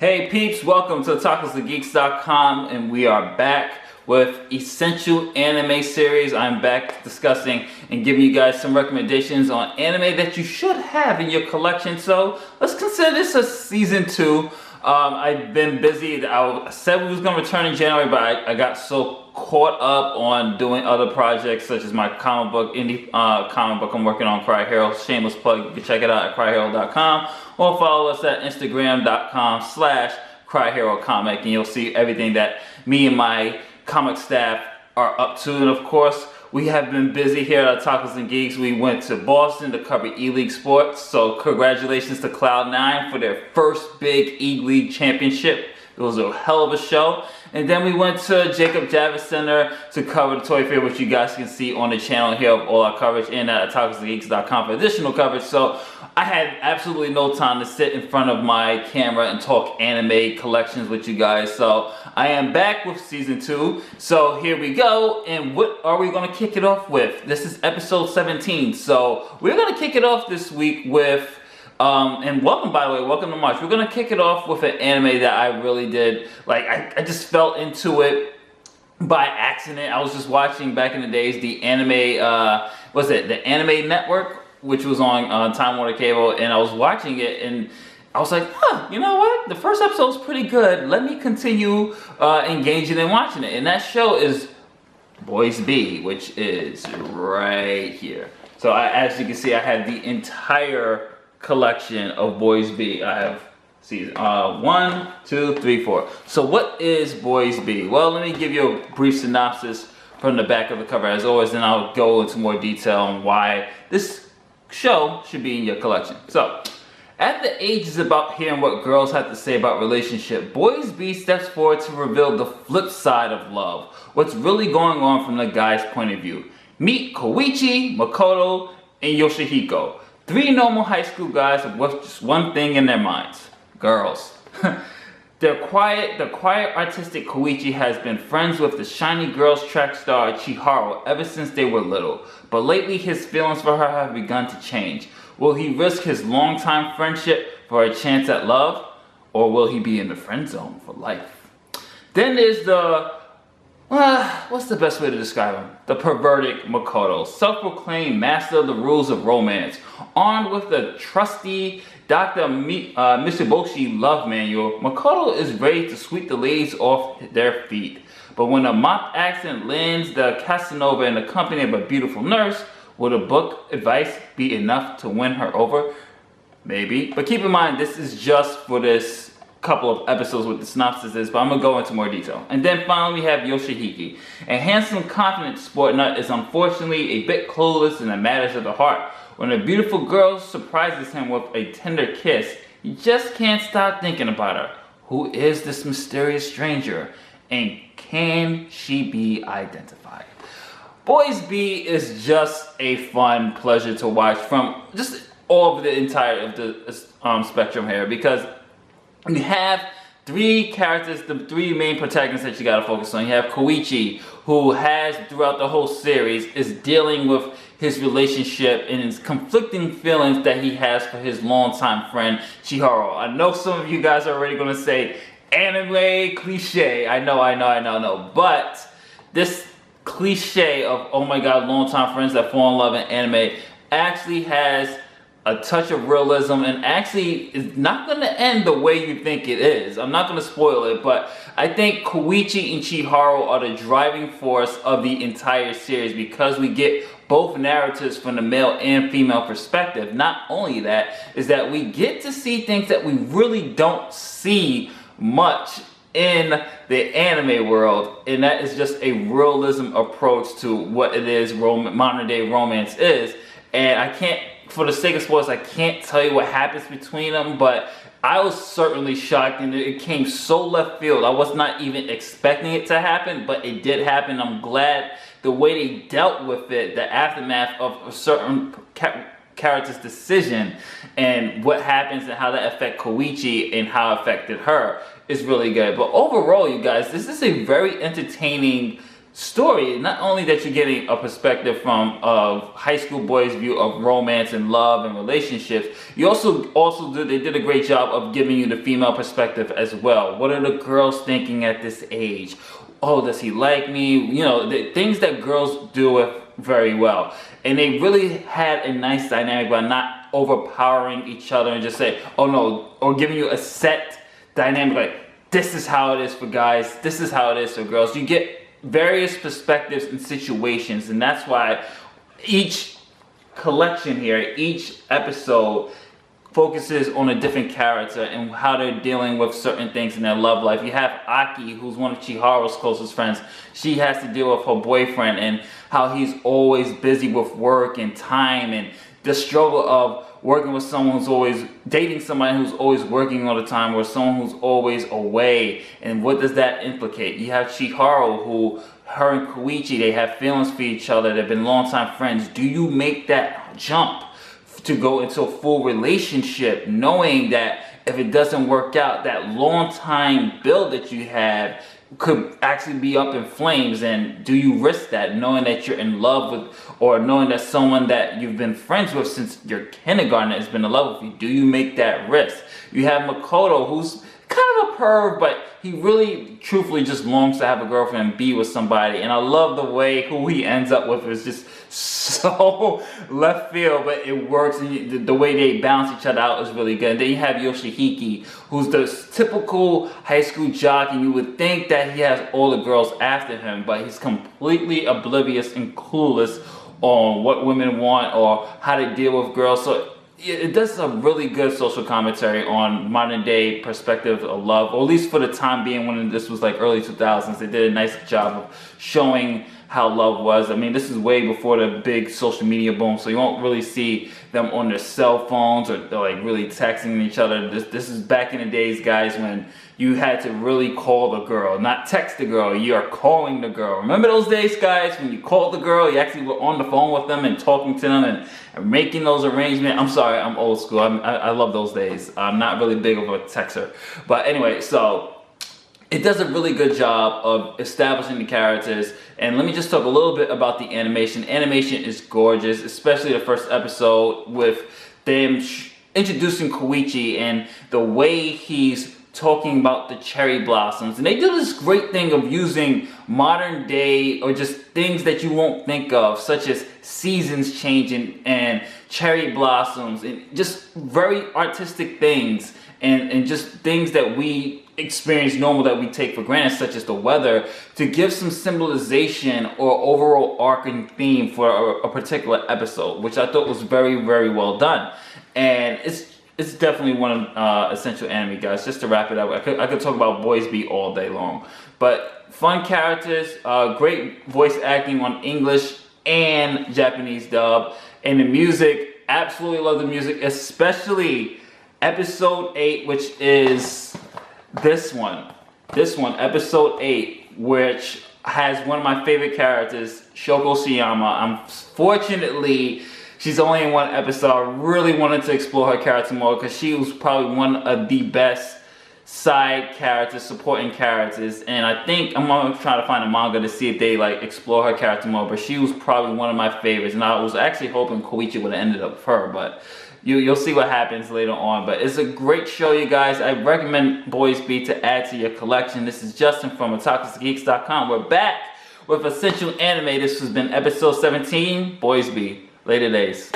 Hey peeps, welcome to Otakus and we are back with essential anime series. I'm back discussing and giving you guys some recommendations on anime that you should have in your collection. So let's consider this a season 2. I've been busy. I said we was going to return in January, but I got so caught up on doing other projects such as my comic book, indie comic book I'm working on, Cry Hero. Shameless plug, you can check it out at cryhero.com or follow us at instagram.com/cryherocomic and you'll see everything that me and my comic staff are up to. And of course, we have been busy here at Otakus Geeks. We went to Boston to cover E-League sports, so congratulations to Cloud9 for their first big E-League championship. It was a hell of a show. And then we went to Jacob Javits Center to cover the Toy Fair, which you guys can see on the channel here of all our coverage, and at otakusgeeks.com for additional coverage. So I had absolutely no time to sit in front of my camera and talk anime collections with you guys. So I am back with season 2. So here we go. And what are we going to kick it off with? This is episode 17. So we're going to kick it off this week with and welcome, by the way, welcome to March. We're going to kick it off with an anime that I really did, like, I just fell into it by accident. I was just watching back in the days the anime, the Anime Network, which was on Time Warner Cable, and I was watching it, and I was like, huh, you know what? The first episode's pretty good. Let me continue engaging and watching it. And that show is Boys B, which is right here. So as you can see, I have the entire collection of Boys B. I have season 1, 2, 3, 4. So what is Boys B? Well, let me give you a brief synopsis from the back of the cover as always, and I'll go into more detail on why this show should be in your collection. So at the ages about hearing what girls have to say about relationship, Boys B steps forward to reveal the flip side of love, what's really going on from the guy's point of view. Meet Kyoichi, Makoto, and Yoshihiko. 3 normal high school guys with just one thing in their minds: girls. The quiet artistic Kyoichi has been friends with the shiny girls track star Chiharu ever since they were little, but lately his feelings for her have begun to change. Will he risk his longtime friendship for a chance at love, or will he be in the friend zone for life? Then there's the what's the best way to describe him? The perverted Makoto, self-proclaimed master of the rules of romance. Armed with the trusty Dr. Mitsubishi love manual, Makoto is ready to sweep the ladies off their feet. But when a mock accident lands the Casanova in the company of a beautiful nurse, will a book advice be enough to win her over? Maybe. But keep in mind, this is just for this couple of episodes with the synopsis is, but I'm going to go into more detail. And then finally we have Yoshihiko. A handsome, confident sport nut is unfortunately a bit clueless in the matters of the heart. When a beautiful girl surprises him with a tender kiss, he just can't stop thinking about her. Who is this mysterious stranger? And can she be identified? Boys B is just a fun pleasure to watch from just all of the entire of the spectrum here, because you have 3 characters, the 3 main protagonists that you gotta focus on. You have Kyoichi, who has throughout the whole series is dealing with his relationship and his conflicting feelings that he has for his longtime friend Chiharu. I know some of you guys are already gonna say anime cliche. I know, but this cliche of, oh my god, longtime friends that fall in love in anime actually has a touch of realism and actually is not going to end the way you think it is. I'm not going to spoil it, but I think Kyoichi and Chiharu are the driving force of the entire series because we get both narratives from the male and female perspective. Not only that, is that we get to see things that we really don't see much in the anime world, and that is just a realism approach to what it is modern day romance is. And I can't, for the sake of spoilers, I can't tell you what happens between them, but I was certainly shocked, and it came so left field. I was not even expecting it to happen, but it did happen. I'm glad the way they dealt with it, the aftermath of a certain character's decision and what happens and how that affected Kyoichi and how it affected her is really good. But overall, you guys, this is a very entertaining story. Not only that you're getting a perspective from a high school boys' view of romance and love and relationships, you they did a great job of giving you the female perspective as well. What are the girls thinking at this age? Oh, does he like me? You know, the things that girls do with very well. And they really had a nice dynamic by not overpowering each other and just say, oh no, or giving you a set dynamic like, this is how it is for guys, this is how it is for girls. You get various perspectives and situations, and that's why each collection here, each episode focuses on a different character and how they're dealing with certain things in their love life. You have Aki, who's one of Chiharu's closest friends. She has to deal with her boyfriend and how he's always busy with work and time, and the struggle of working with someone who's always dating somebody who's always working all the time, or someone who's always away, and what does that implicate? You have Chiharu, who her and Kyoichi, they have feelings for each other, they've been longtime friends. Do you make that jump to go into a full relationship, knowing that if it doesn't work out, that long time build that you had could actually be up in flames? And do you risk that, knowing that you're in love with, or knowing that someone that you've been friends with since your kindergarten has been in love with you? Do you make that risk? You have Makoto, who's kind of a perv, but he really truthfully just longs to have a girlfriend and be with somebody. And I love the way who he ends up with is just so left field, but it works, and the way they balance each other out is really good. And then you have Yoshihiko, who's the typical high school jock, and you would think that he has all the girls after him, but he's completely oblivious and clueless on what women want or how to deal with girls. So it does a really good social commentary on modern day perspective of love, or at least for the time being when this was like early 2000s. They did a nice job of showing how love was. I mean, this is way before the big social media boom, so you won't really see them on their cell phones or like really texting each other. This is back in the days, guys, when you had to really call the girl, not text the girl. You are calling the girl. Remember those days, guys, when you called the girl, you actually were on the phone with them and talking to them and making those arrangements? I'm sorry, I'm old school. I love those days. I'm not really big of a texter. But anyway, so it does a really good job of establishing the characters. And let me just talk a little bit about the animation. Animation is gorgeous, especially the first episode with them introducing Kyoichi and the way he's talking about the cherry blossoms. And they do this great thing of using modern day or just things that you won't think of, such as seasons changing and cherry blossoms and just very artistic things and just things that we experience normal that we take for granted, such as the weather, to give some symbolization or overall arc and theme for a particular episode, which I thought was very, very well done. And it's definitely one of essential anime, guys. Just to wrap it up, I could talk about Boys Beat all day long, but fun characters, great voice acting on English and Japanese dub, and the music, absolutely love the music, especially episode 8, which is this one, episode 8, which has one of my favorite characters, Shoko Shiyama. Unfortunately, she's only in one episode. I really wanted to explore her character more because she was probably one of the best side characters, supporting characters, and I think I'm gonna try to find a manga to see if they like explore her character more, but she was probably one of my favorites, and I was actually hoping Kyoichi would have ended up with her, but you'll see what happens later on. But it's a great show, you guys. I recommend Boys Beat to add to your collection. This is Justin from OtakusGeeks.com. We're back with Essential Anime. This has been episode 17, Boys Beat. Later days.